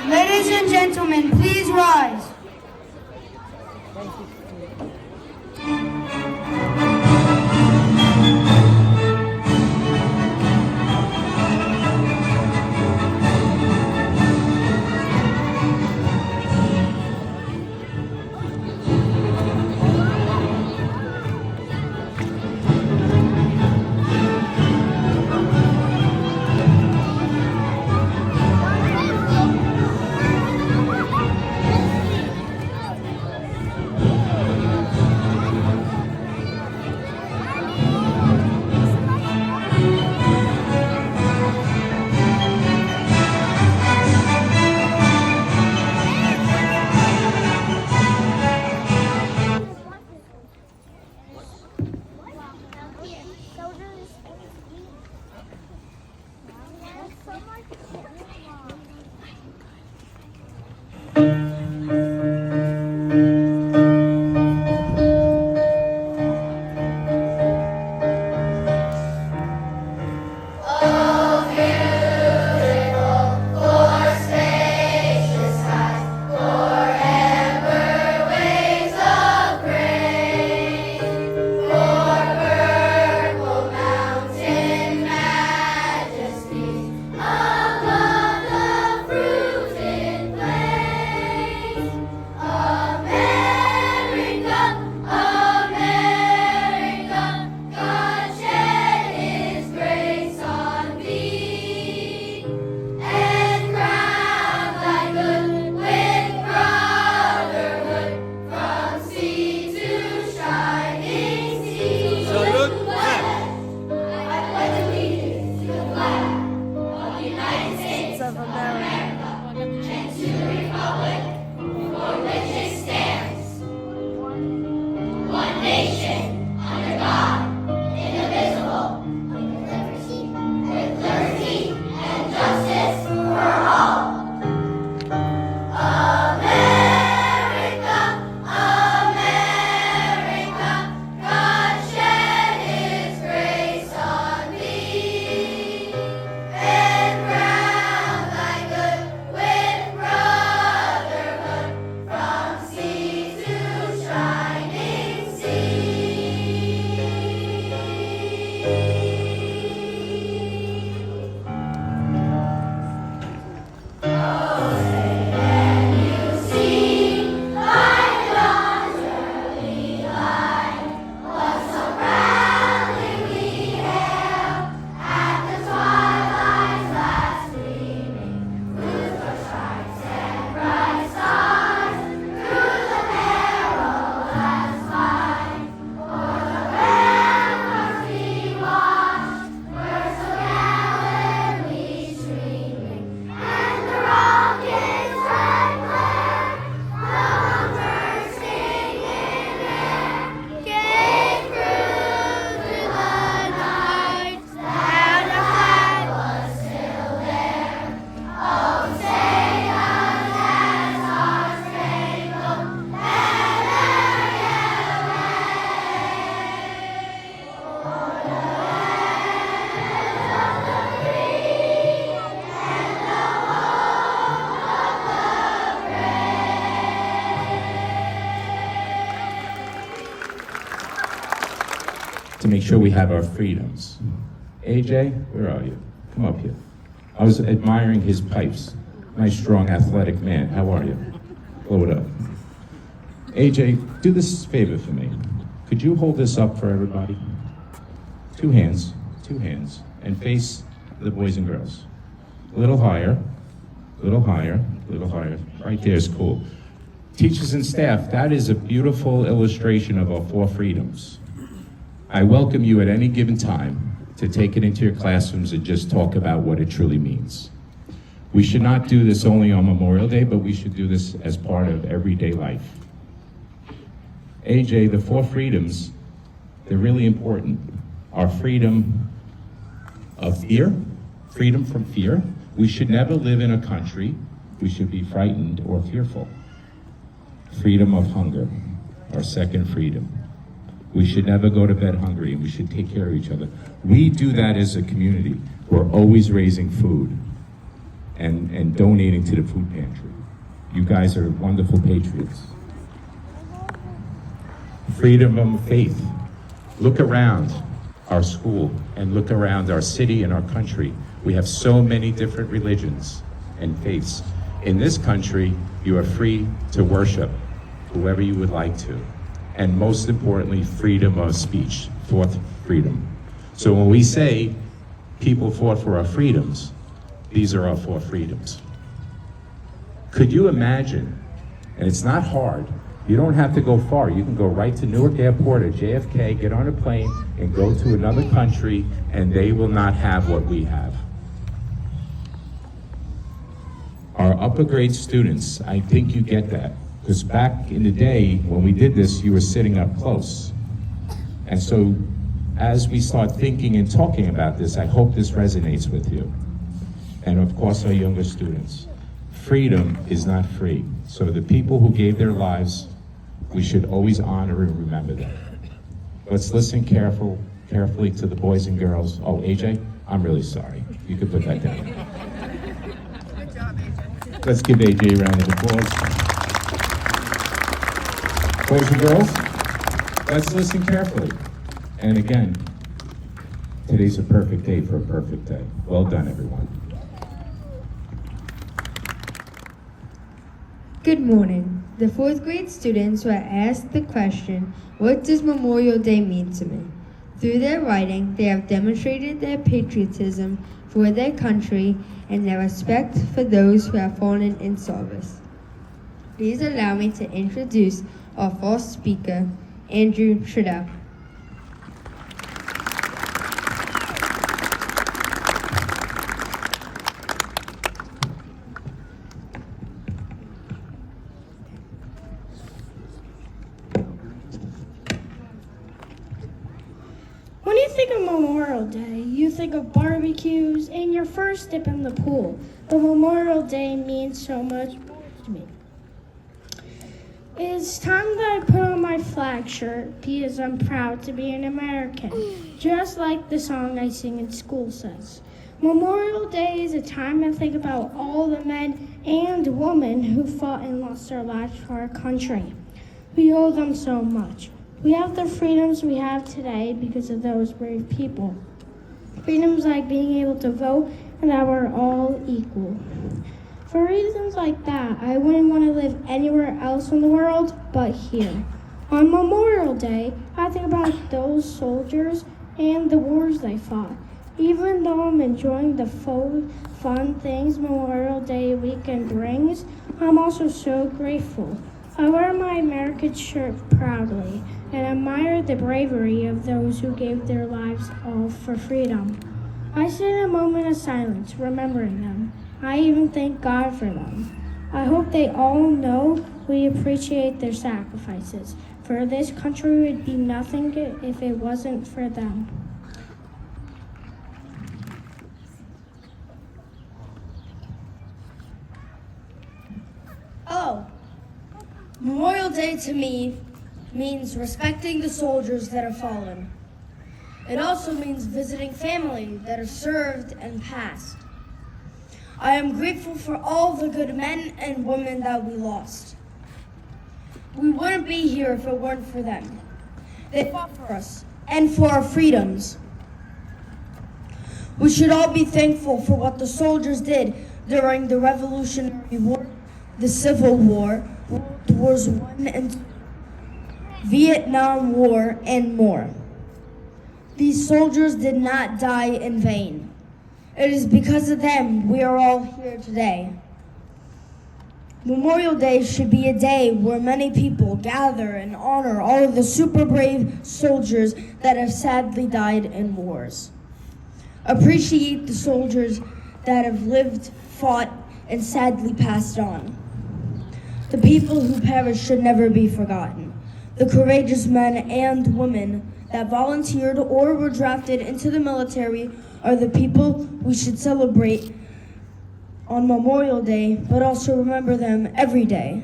Ladies and gentlemen, please rise. To make sure we have our freedoms. AJ, where are you? Come up here. I was admiring his pipes. Nice, strong, athletic man. How are you? Blow it up. AJ, do this favor for me. Could you hold this up for everybody? Two hands, and face the boys and girls. A little higher, little higher, little higher. Right there is cool. Teachers and staff, that is a beautiful illustration of our four freedoms. I welcome you at any given time to take it into your classrooms and just talk about what it truly means. We should not do this only on Memorial Day, but we should do this as part of everyday life. AJ, the four freedoms, they're really important. Our freedom of fear, freedom from fear. We should never live in a country we should be frightened or fearful. Freedom of hunger, our second freedom. We should never go to bed hungry, and we should take care of each other. We do that as a community. We're always raising food. and donating to the food pantry. You guys are wonderful patriots. Freedom of faith. Look around our school and look around our city and our country. We have so many different religions and faiths. In this country, you are free to worship whoever you would like to. And most importantly, freedom of speech, fourth freedom. So when we say people fought for our freedoms, these are our four freedoms. Could you imagine, and it's not hard, you don't have to go far, you can go right to Newark Airport or JFK, get on a plane and go to another country, and they will not have what we have. Our upper grade students, I think you get that, because back in the day when we did this, you were sitting up close. And so as we start thinking and talking about this, I hope this resonates with you. And of course, our younger students. Freedom is not free. So the people who gave their lives, we should always honor and remember them. Let's listen carefully to the boys and girls. Oh, AJ, I'm really sorry. You could put that down. Good job, AJ. Let's give AJ a round of applause. Boys and girls, let's listen carefully. And again, today's a perfect day for a perfect day. Well done, everyone. Good morning. The fourth grade students were asked the question, what does Memorial Day mean to me? Through their writing, they have demonstrated their patriotism for their country and their respect for those who have fallen in service. Please allow me to introduce our first speaker, Andrew Shredder. When you think of Memorial Day, you think of barbecues and your first dip in the pool. But Memorial Day means so much more to me. It's time that I put on my flag shirt because I'm proud to be an American, just like the song I sing in school says. Memorial Day is a time to think about all the men and women who fought and lost their lives for our country. We owe them so much. We have the freedoms we have today because of those brave people. Freedoms like being able to vote and that we're all equal. For reasons like that, I wouldn't want to live anywhere else in the world but here. On Memorial Day, I think about those soldiers and the wars they fought. Even though I'm enjoying the fun things Memorial Day weekend brings, I'm also so grateful. I wear my American shirt proudly and admire the bravery of those who gave their lives all for freedom. I sit in a moment of silence, remembering them. I even thank God for them. I hope they all know we appreciate their sacrifices, for this country would be nothing if it wasn't for them. Oh, Memorial Day to me means respecting the soldiers that have fallen. It also means visiting family that have served and passed. I am grateful for all the good men and women that we lost. We wouldn't be here if it weren't for them. They fought for us and for our freedoms. We should all be thankful for what the soldiers did during the Revolutionary War, the Civil War, World Wars I and II, Vietnam War, and more. These soldiers did not die in vain. It is because of them we are all here today. Memorial Day should be a day where many people gather and honor all of the super brave soldiers that have sadly died in wars. Appreciate the soldiers that have lived, fought, and sadly passed on. The people who perished should never be forgotten. The courageous men and women that volunteered or were drafted into the military are the people we should celebrate on Memorial Day, but also remember them every day.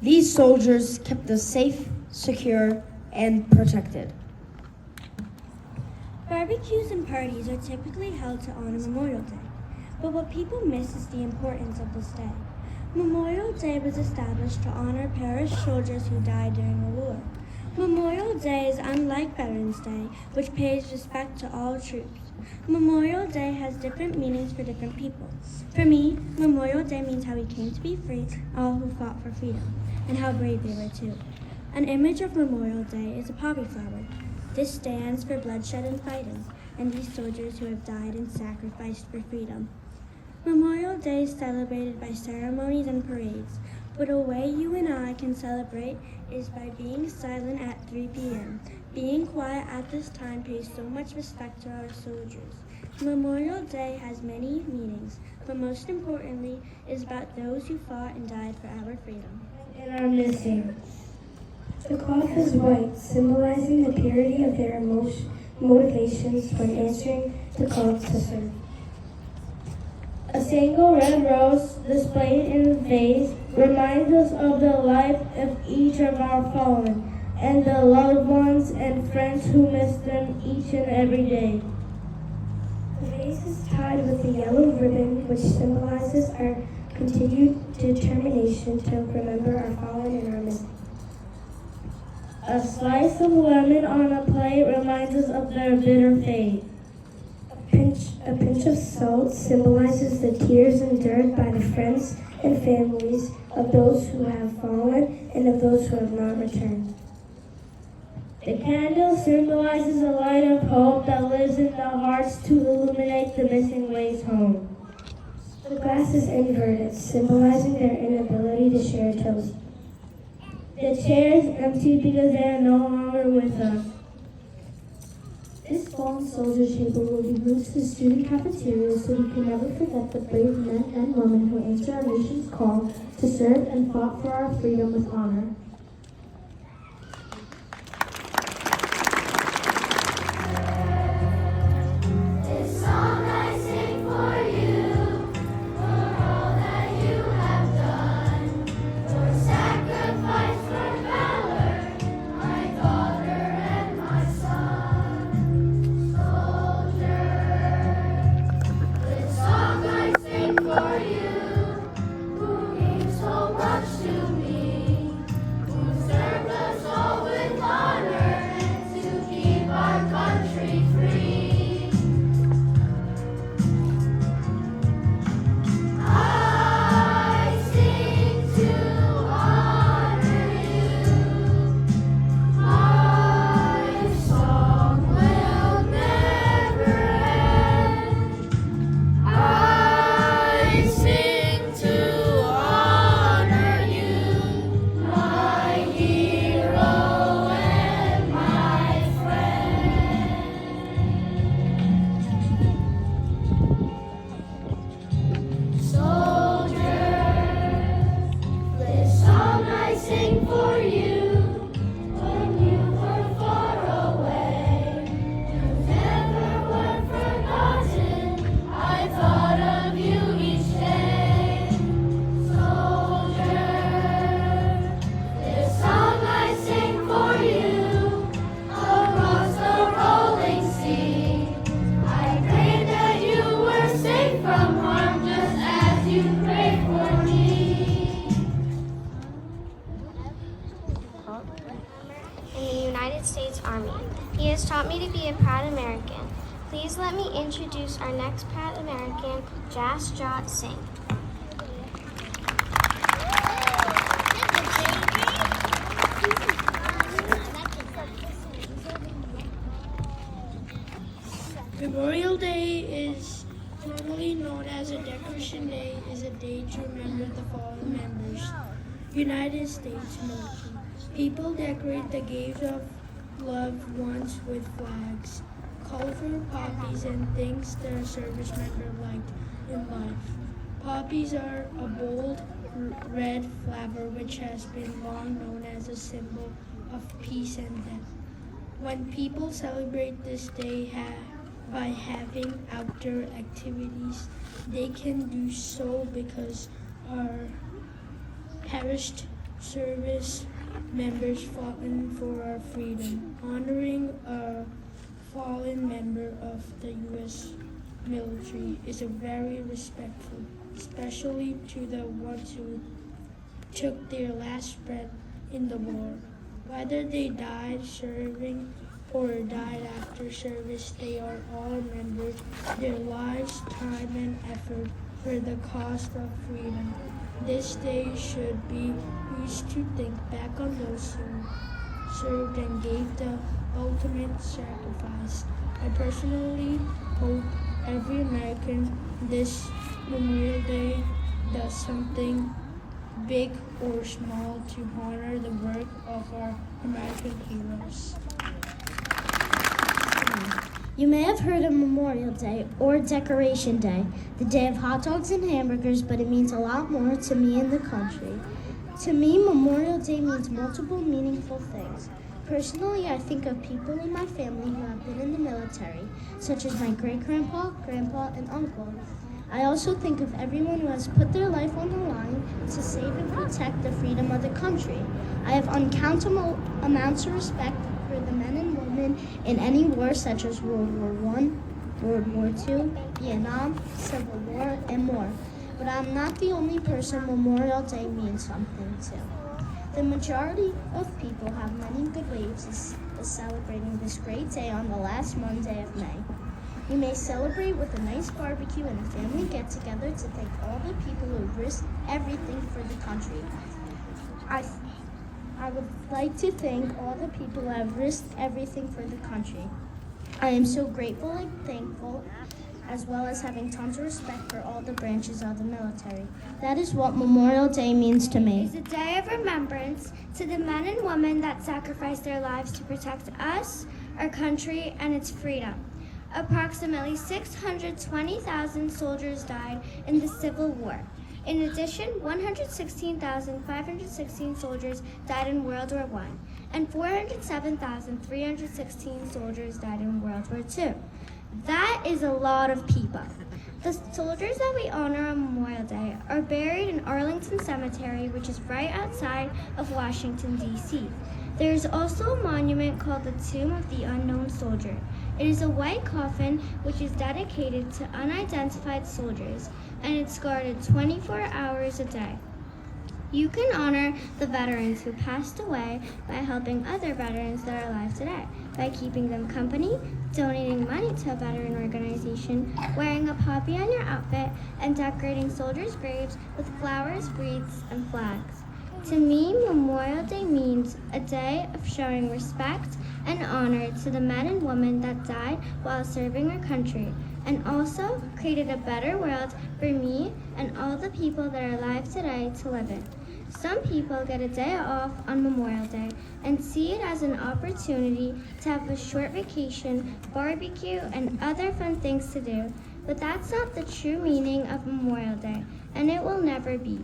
These soldiers kept us safe, secure, and protected. Barbecues and parties are typically held to honor Memorial Day. But what people miss is the importance of this day. Memorial Day was established to honor perished soldiers who died during the war. Memorial Day is unlike Veterans Day, which pays respect to all troops. Memorial Day has different meanings for different people. For me, Memorial Day means how we came to be free, all who fought for freedom, and how brave they were too. An image of Memorial Day is a poppy flower. This stands for bloodshed and fighting, and these soldiers who have died and sacrificed for freedom. Memorial Day is celebrated by ceremonies and parades, but a way you and I can celebrate is by being silent at 3 p.m. Being quiet at this time pays so much respect to our soldiers. Memorial Day has many meanings, but most importantly is about those who fought and died for our freedom. And are missing. The cloth is white, symbolizing the purity of their motivations when answering the call to serve. A single red rose displayed in a vase reminds us of the life of each of our fallen and the loved ones and friends who miss them each and every day. The vase is tied with a yellow ribbon which symbolizes our continued determination to remember our fallen and our missing. A slice of lemon on a plate reminds us of their bitter fate. A pinch of salt symbolizes the tears endured by the friends and families of those who have fallen and of those who have not returned. The candle symbolizes a light of hope that lives in the hearts to illuminate the missing ways home. The glass is inverted, symbolizing their inability to share a toast. The chair is empty because they are no longer with us. This fallen soldier table will be moved to the student cafeteria so we can never forget the brave men and women who answered our nation's call to serve and fought for our freedom with honor. States Army. He has taught me to be a proud American. Please let me introduce our next proud American, Jasjot Singh. Memorial Day is normally known as a Decoration Day, is a day to remember the fallen members. United States military. People decorate the graves of loved ones with flags, colorful poppies, and things their service member liked in life. Poppies are a bold red flower which has been long known as a symbol of peace and death. When people celebrate this day by having outdoor activities, they can do so because our perished service members fought for our freedom, honoring a fallen member of the U.S. military is a very respectful, especially to the ones who took their last breath in the war. Whether they died serving or died after service, they are all remembered their lives, time, and effort for the cause of freedom. This day should be used to think back on those who served and gave the ultimate sacrifice. I personally hope every American this Memorial Day does something big or small to honor the work of our American heroes. You may have heard of Memorial Day or Decoration Day, the day of hot dogs and hamburgers, but it means a lot more to me and the country. To me, Memorial Day means multiple meaningful things. Personally, I think of people in my family who have been in the military, such as my great-grandpa, grandpa, and uncle. I also think of everyone who has put their life on the line to save and protect the freedom of the country. I have uncountable amounts of respect for the men and women in any war, such as World War I, World War II, Vietnam, Civil War, and more. But I'm not the only person Memorial Day means something to. The majority of people have many good ways of celebrating this great day on the last Monday of May. You may celebrate with a nice barbecue and a family get-together to thank all the people who risked everything for the country. I would like to thank all the people who have risked everything for the country. I am so grateful and thankful, as well as having tons of respect for all the branches of the military. That is what Memorial Day means to me. It's a day of remembrance to the men and women that sacrificed their lives to protect us, our country, and its freedom. Approximately 620,000 soldiers died in the Civil War. In addition, 116,516 soldiers died in World War I, and 407,316 soldiers died in World War II. That is a lot of people. The soldiers that we honor on Memorial Day are buried in Arlington Cemetery, which is right outside of Washington, D.C. There is also a monument called the Tomb of the Unknown Soldier. It is a white coffin which is dedicated to unidentified soldiers, and it's guarded 24 hours a day. You can honor the veterans who passed away by helping other veterans that are alive today, by keeping them company, donating money to a veteran organization, wearing a poppy on your outfit, and decorating soldiers' graves with flowers, wreaths, and flags. To me, Memorial Day means a day of showing respect and honor to the men and women that died while serving our country, and also created a better world for me and all the people that are alive today to live in. Some people get a day off on Memorial Day and see it as an opportunity to have a short vacation, barbecue, and other fun things to do, but that's not the true meaning of Memorial Day, and it will never be.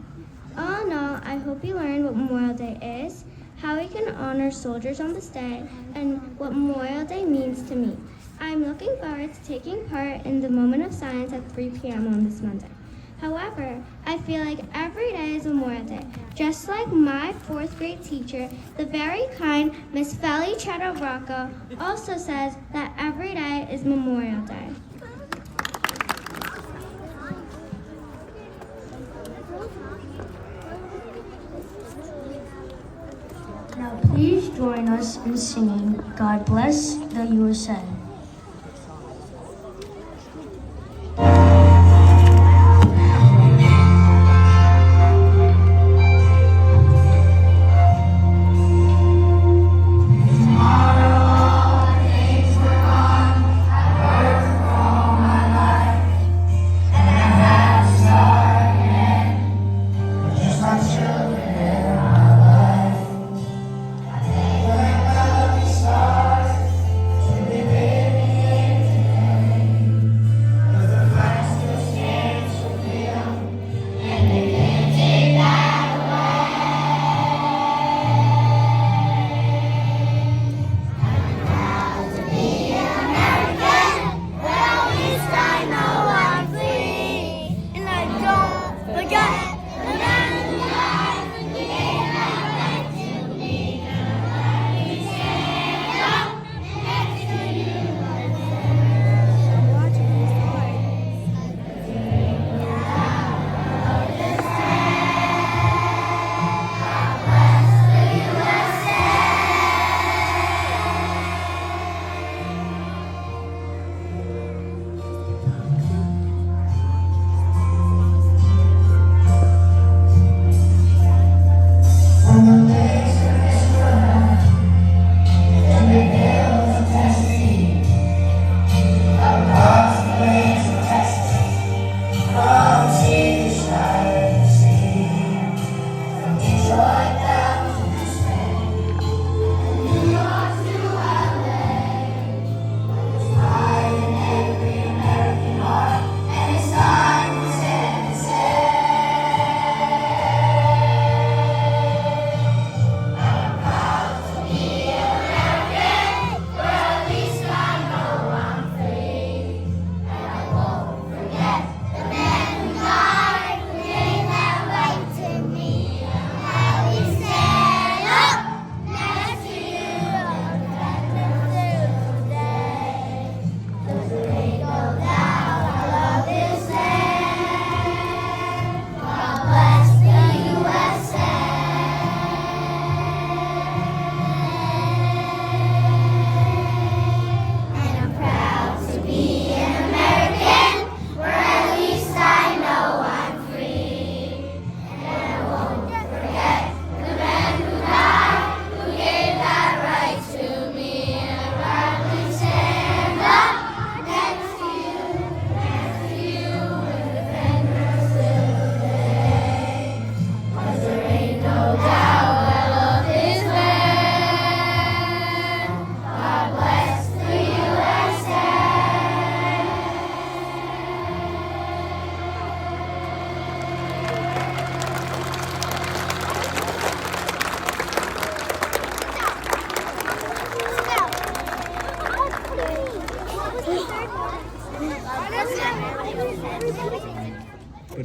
All in all, I hope you learned what Memorial Day is, how we can honor soldiers on this day, and what Memorial Day means to me. I'm looking forward to taking part in the moment of silence at 3 p.m. on this Monday. However, I feel like every day is Memorial Day. Just like my 4th grade teacher, the very kind Miss Feli Cheto Rocco, also says that every day is Memorial Day. Now please join us in singing God Bless the USA.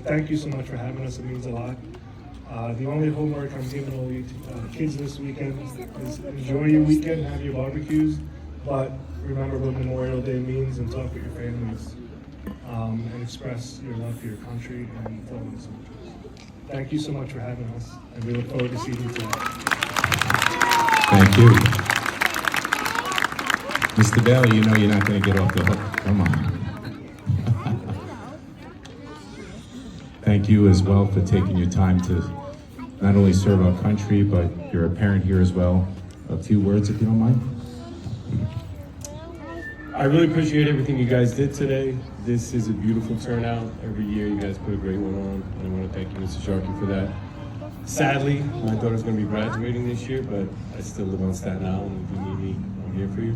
thank you so much for having us. It means a lot. The only homework I'm giving all you kids this weekend is enjoy your weekend, have your barbecues, but remember what Memorial Day means and talk with your families and express your love for your country and fellow soldiers. Thank you so much for having us, and we look forward to seeing you tonight. Thank you. Mr. Bailey, you know you're not going to get off the hook. Come on. Thank you as well for taking your time to not only serve our country, but you're a parent here as well. A few words, if you don't mind. I really appreciate everything you guys did today. This is a beautiful turnout. Every year you guys put a great one on, and I want to thank you, Mr. Sharkey, for that. Sadly, my daughter's going to be graduating this year, but I still live on Staten Island. If you need me, I'm here for you.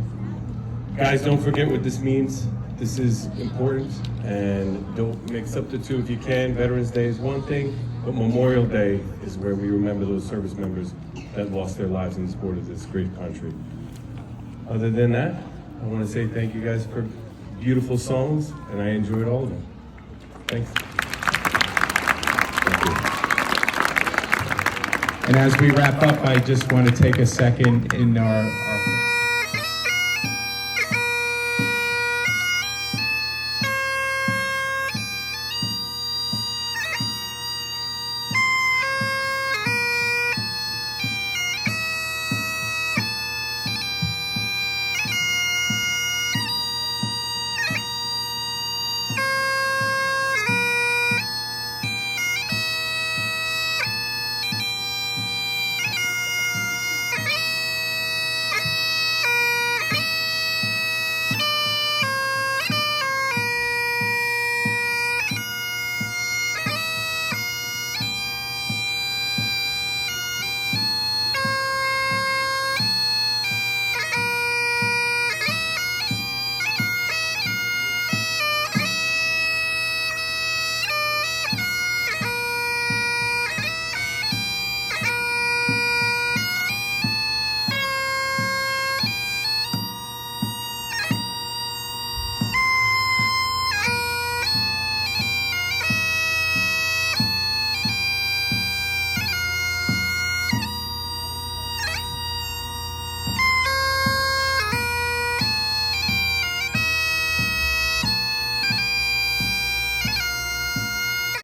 Guys, don't forget what this means. This is important, and don't mix up the two if you can. Veterans Day is one thing, but Memorial Day is where we remember those service members that lost their lives in support of this great country. Other than that, I want to say thank you guys for beautiful songs, and I enjoyed all of them. Thanks. Thank you. And as we wrap up, I just want to take a second in our